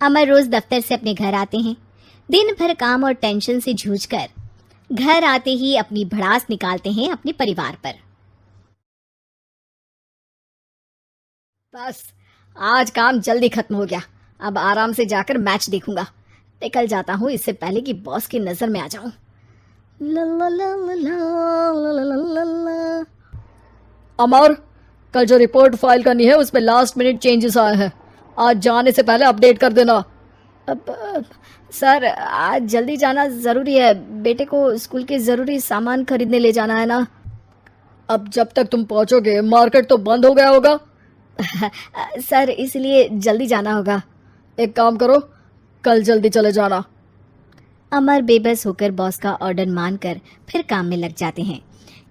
अमर रोज दफ्तर से अपने घर आते हैं। दिन भर काम और टेंशन से जूझकर घर आते ही अपनी भड़ास निकालते हैं अपने परिवार पर। बस आज काम जल्दी खत्म हो गया। अब आराम से जाकर मैच देखूंगा। निकल जाता हूँ इससे पहले कि बॉस की नजर में आ जाऊं। अमर, कल जो रिपोर्ट फाइल करनी है उसमें लास्ट मिनट चेंजेस आए हैं। आज जाने से पहले अपडेट कर देना। सर आज जल्दी जाना जरूरी है, बेटे को स्कूल के जरूरी सामान खरीदने ले जाना है ना। अब जब तक तुम पहुंचोगे मार्केट तो बंद हो गया होगा। सर इसलिए जल्दी जाना होगा। एक काम करो, कल जल्दी चले जाना। अमर बेबस होकर बॉस का ऑर्डर मानकर फिर काम में लग जाते हैं।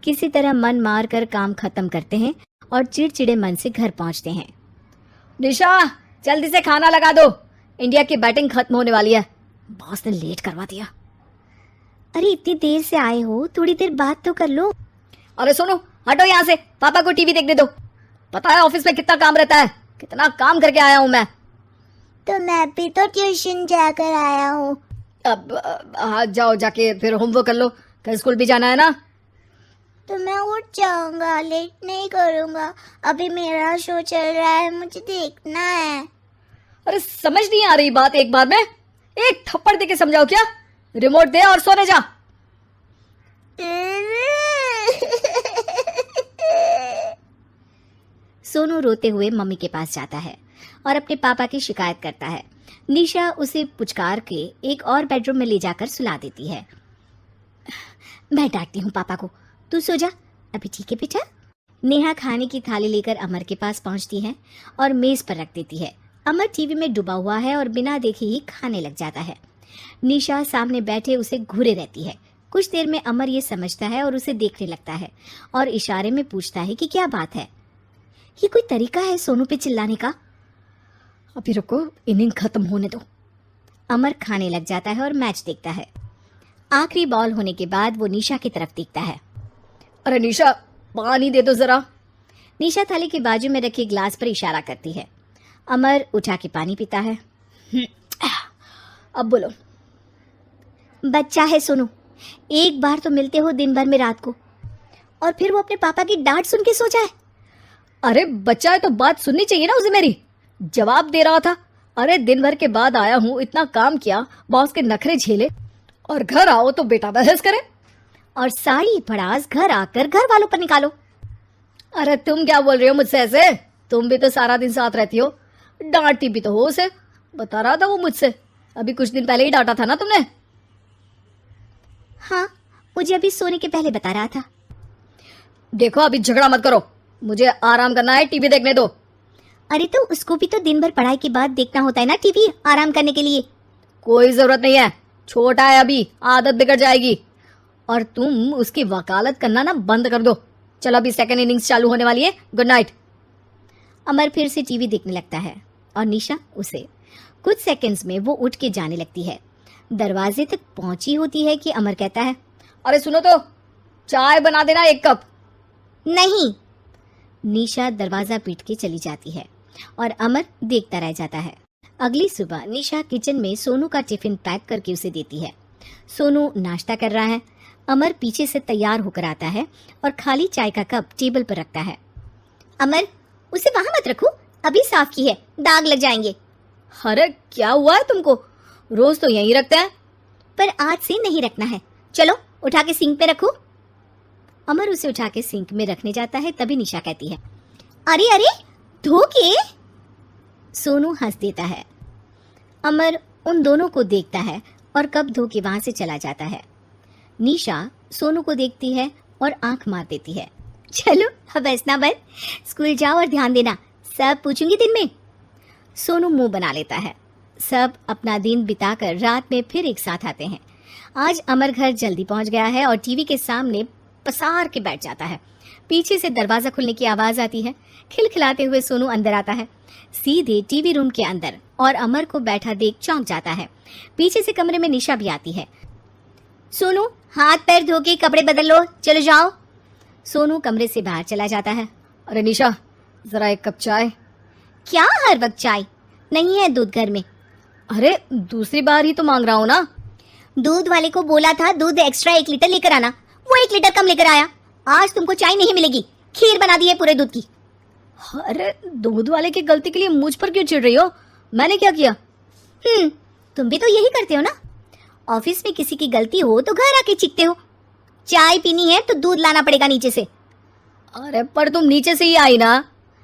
किसी तरह मन मार कर काम खत्म करते हैं और चिड़चिड़े मन से घर पहुंचते हैं। निशा, जल्दी से खाना लगा दो, इंडिया की बैटिंग खत्म होने वाली है। बॉस ने लेट करवा दिया। अरे इतनी देर से आए हो, थोड़ी देर बात तो कर लो। अरे सुनो, हटो यहाँ से, पापा को टीवी देखने दो। पता है ऑफिस में कितना काम रहता है, कितना काम करके आया हूँ मैं। तो मैं भी तो ट्यूशन जाकर आया हूँ। अब हाँ जाओ, जाके फिर होमवर्क कर लो, कल स्कूल भी जाना है ना। तो मैं उठ जाऊंगा, लेट नहीं करूंगा। अभी मेरा शो चल रहा है, मुझे देखना है। अरे समझ नहीं आ रही बात, एक बार में एक थप्पड़ दे के समझाओ क्या। रिमोट दे और सोने जा। सोनू रोते हुए मम्मी के पास जाता है और अपने पापा की शिकायत करता है। निशा उसे पुचकार के एक और बेडरूम में ले जाकर सुला देती है। मैं डांटती हूँ पापा को, तू सो जा अभी, ठीक है बेटा। नेहा खाने की थाली लेकर अमर के पास पहुंचती है और मेज पर रख देती है। अमर टीवी में डूबा हुआ है और बिना देखे ही खाने लग जाता है। निशा सामने बैठे उसे घूरे रहती है। कुछ देर में अमर ये समझता है और उसे देखने लगता है और इशारे में पूछता है कि क्या बात है। ये कोई तरीका है सोनू पे चिल्लाने का? अभी रुको, इनिंग खत्म होने दो। अमर खाने लग जाता है और मैच देखता है। आखिरी बॉल होने के बाद वो निशा की तरफ देखता है। अरे निशा, पानी दे दो जरा। निशा थाली के बाजू में रखे ग्लास पर इशारा करती है। अमर उठा के पानी पीता है। अब बोलो। बच्चा है सोनू, एक बार तो मिलते हो दिन भर में रात को, और फिर वो अपने पापा की डांट सुन के सो जाए। अरे बच्चा है तो बात सुननी चाहिए ना उसे मेरी। जवाब दे रहा था। अरे दिन भर के बाद आया हूँ, इतना काम किया, बॉस के नखरे झेले, और घर आओ तो बेटा बहस करे और सारी भड़ास घर आकर घर वालों पर निकालो। अरे तुम क्या बोल रही हो मुझसे ऐसे? तुम भी तो सारा दिन साथ रहती हो, डांटती भी तो हो उसे। बता रहा था वो मुझसे, अभी कुछ दिन पहले ही डांटा था ना तुमने। हाँ, मुझे अभी सोने के पहले बता रहा था। देखो अभी झगड़ा मत करो, मुझे आराम करना है, टीवी देखने दो। अरे तो उसको भी तो दिन भर पढ़ाई के बाद देखना होता है ना टीवी, आराम करने के लिए। कोई जरूरत नहीं है, छोटा है अभी, आदत बिगड़ जाएगी। और तुम उसकी वकालत करना ना बंद कर दो। चलो अभी सेकंड इनिंग्स चालू होने वाली है, गुड नाइट। अमर फिर से टीवी देखने लगता है और निशा उसे। कुछ सेकंड्स में वो उठ के जाने लगती है। दरवाजे तक पहुंची होती है कि अमर कहता है, अरे सुनो तो, चाय बना देना 1 कप। नहीं। निशा दरवाजा पीट के चली जाती है और अमर देखता रह जाता है। अगली सुबह निशा किचन में सोनू का टिफिन पैक करके उसे देती है। सोनू नाश्ता कर रहा है। अमर पीछे से तैयार होकर आता है और खाली चाय का कप टेबल पर रखता है। अमर, उसे वहां मत रखो, अभी साफ की है, दाग लग जाएंगे। अरे क्या हुआ है तुमको? रोज तो यहीं रखते हैं। पर आज से नहीं रखना है, चलो उठा के सिंक पे रखो। अमर उसे उठा के सिंक में रखने जाता है, तभी निशा कहती है, अरे अरे धो के। सोनू हंस देता है। अमर उन दोनों को देखता है और कप धो के वहां से चला जाता है। निशा सोनू को देखती है और आंख मार देती है। चलो अब हंसना बंद, स्कूल जाओ और ध्यान देना, सब पूछूंगी दिन में। सोनू मुंह बना लेता है। सब अपना दिन बिताकर रात में फिर एक साथ आते हैं। आज अमर घर जल्दी पहुंच गया है और टीवी के सामने पसार के बैठ जाता है। पीछे से दरवाजा खुलने की आवाज आती है। खिलखिलाते हुए सोनू अंदर आता है, सीधे टीवी रूम के अंदर, और अमर को बैठा देख चौंक जाता है। पीछे से कमरे में निशा भी आती है। सोनू, हाथ पैर धो के कपड़े बदल लो, चलो जाओ। सोनू कमरे से बाहर चला जाता है। अरे निशा, जरा 1 कप चाय। क्या हर वक्त चाय? नहीं है दूध घर में। अरे दूसरी बार ही तो मांग रहा हूँ ना। दूध वाले को बोला था दूध एक्स्ट्रा 1 लीटर लेकर आना, वो 1 लीटर कम लेकर आया। आज तुमको चाय नहीं मिलेगी, खीर बना दी है पूरे दूध की। अरे दूध वाले की गलती के लिए मुझ पर क्यों चिढ़ रही हो? मैंने क्या किया? तुम भी तो यही करते हो ना। ऑफिस में किसी की गलती हो तो घर आके चीखते हो। चाय पीनी है तो दूध लाना पड़ेगा नीचे से। अरे पर तुम नीचे से ही आई ना।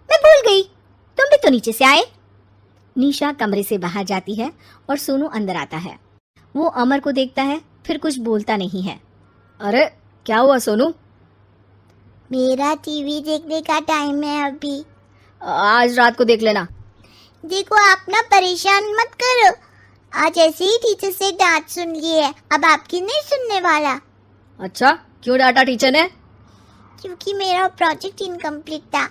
मैं भूल गई, तुम भी तो नीचे से आए। निशा कमरे से बाहर जाती है और सोनू अंदर आता है। वो अमर को देखता है, फिर कुछ बोलता नहीं है। अरे क्या हुआ सोनू? मेरा टीवी देखने का टाइम है अभी। आज रात को देख लेना। देखो आप ना परेशान मत करो, आज ऐसे ही टीचर से डांट सुन ली है, अब आपकी नहीं सुनने वाला। अच्छा क्यों डांटा टीचर ने? क्योंकि मेरा प्रोजेक्ट इनकम्प्लीट था,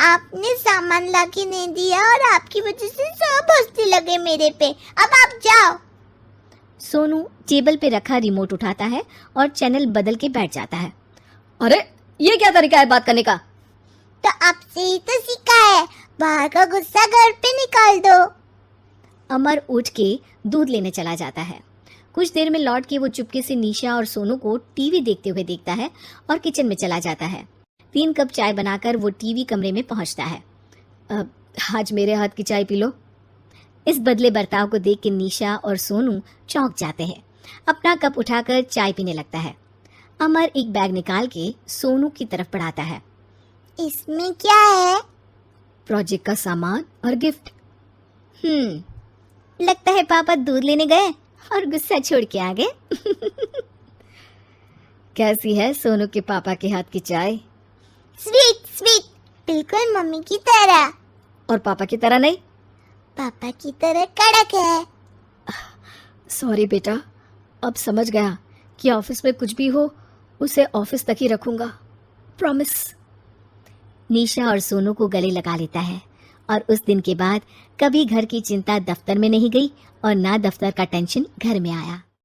आपने सामान लाके नहीं दिया और आपकी वजह से सब हंसने लगे मेरे पे। अब आप जाओ। सोनू टेबल पे रखा रिमोट उठाता है और चैनल बदल के बैठ जाता है। अरे ये क्या तरीका है बात करने का? तो आपसे ही तो सीखा है, बाहर का गुस्सा घर पे निकाल दो। अमर उठ के दूध लेने चला जाता है। कुछ देर में लौट के वो चुपके से निशा और सोनू को टीवी देखते हुए देखता है और किचन में चला जाता है। 3 कप चाय बनाकर वो टीवी कमरे में पहुंचता है। आज मेरे हाथ की चाय पी लो। इस बदले बर्ताव को देख के निशा और सोनू चौंक जाते हैं। अपना कप उठाकर चाय पीने लगता है। अमर एक बैग निकाल के सोनू की तरफ बढ़ाता है। इसमें क्या है? प्रोजेक्ट का सामान और गिफ्ट। लगता है पापा दूध लेने गए और गुस्सा छोड़ के आ गए। कैसी है सोनू के पापा के हाथ की चाय? स्वीट स्वीट, बिल्कुल मम्मी की तरह। और पापा की तरह नहीं? पापा की तरह कड़क है। सॉरी बेटा, अब समझ गया कि ऑफिस में कुछ भी हो उसे ऑफिस तक ही रखूंगा, प्रॉमिस। निशा और सोनू को गले लगा लेता है और उस दिन के बाद कभी घर की चिंता दफ्तर में नहीं गई और ना दफ्तर का टेंशन घर में आया।